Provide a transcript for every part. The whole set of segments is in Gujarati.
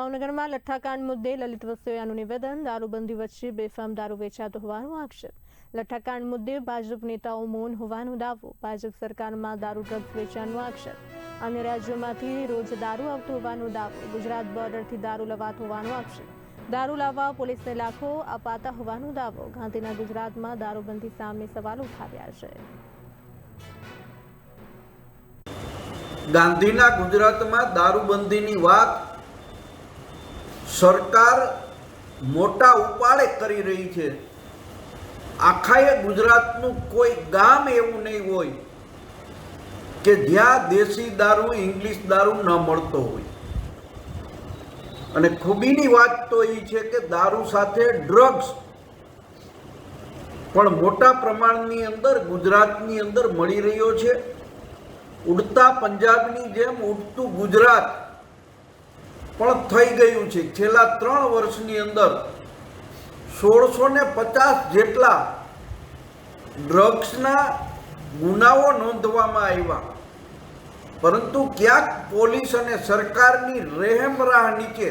ભાવનગરમાં લઠ્ઠાકાંડ મુદ્દે લલિત વસોયાનું નિવેદન। દારૂબંધી વચ્ચે બેફામ દારૂ વેચાતો હોવાનો આક્ષેપ। લઠ્ઠાકાંડ મુદ્દે ભાજપ નેતાઓ મૌન હોવાનો દાવો। ભાજપ સરકારમાં દારૂ ડ્રગ્સ વેચાણનો આક્ષેપ। અન્ય રાજ્યોમાંથી રોજ દારૂ આવતો હોવાનો દાવો। ગુજરાત બોર્ડરથી દારૂ લવાતો હોવાનો આક્ષેપ। દારૂ લાવવા પોલીસને લાખો અપાતા હોવાનો દાવો। ગાંધીના ગુજરાતમાં દારૂબંધી સામે સવાલો ઉઠાવ્યા છે। ગાંધીના ગુજરાતમાં દારૂબંધીની વાત સરકાર મોટા ઉપાડે કરી રહી છે। આખાએ ગુજરાતનું કોઈ ગામ એવું નહીં હોય કે જ્યાં દેશી દારૂ ઇંગ્લિશ દારૂ ન મળતો હોય। અને ખૂબીની વાત તો એ છે કે દારૂ સાથે ડ્રગ્સ પણ મોટા પ્રમાણની અંદર ગુજરાતની અંદર મળી રહ્યો છે। ઉડતા પંજાબની જેમ ઉડતું ગુજરાત પણ થઈ ગયું છે। છેલ્લા 3 વર્ષની અંદર 1650 જેટલા ડ્રગ્સના ગુનાઓ નોંધવામાં આવ્યા, પરંતુ ક્યાંક પોલીસ અને સરકારની રહેમરાહ નીચે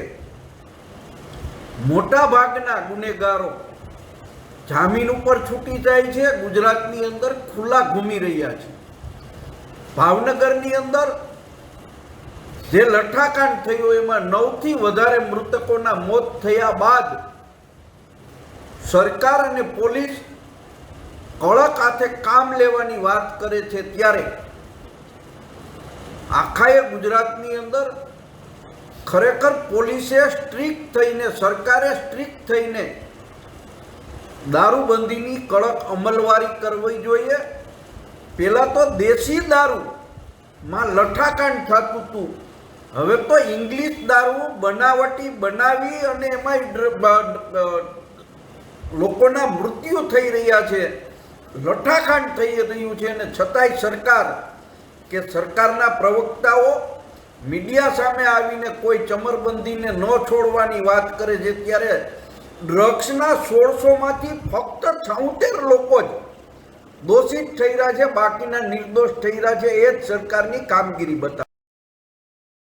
મોટા ભાગના ગુનેગારો જામીન ઉપર છૂટી જાય છે। ગુજરાતની અંદર ખુલ્લા ઘૂમી રહ્યા છે। ભાવનગરની અંદર જે લઠ્ઠાકાંડ થયો એમાં 9 થી વધારે મૃતકોના મોત થયા બાદ સરકાર અને પોલીસ કડક હાથે કામ લેવાની વાત કરે છે, ત્યારે આખાએ ગુજરાતની અંદર ખરેખર પોલીસે સ્ટ્રિક્ટ થઈને, સરકારે સ્ટ્રિક્ટ થઈને દારૂબંધીની કડક અમલવારી કરવી જોઈએ। પહેલાં તો દેશી દારૂમાં લઠ્ઠાકાંડ થતું હતું, હવે તો ઇંગ્લિશ દારૂ બનાવટી બનાવી અને એમાં લોકોના મૃત્યુ થઈ રહ્યા છે, લઠ્ઠાકાંડ થઈ રહ્યું છે। અને છતાંય સરકાર કે સરકારના પ્રવક્તાઓ મીડિયા સામે આવીને કોઈ ચમરબંધીને ન છોડવાની વાત કરે છે, ત્યારે ડ્રગ્સના 1600માંથી ફક્ત 76 લોકો જ દોષિત થઈ રહ્યા છે, બાકીના નિર્દોષ થઈ રહ્યા છે। એ જ સરકારની કામગીરી બતાવે।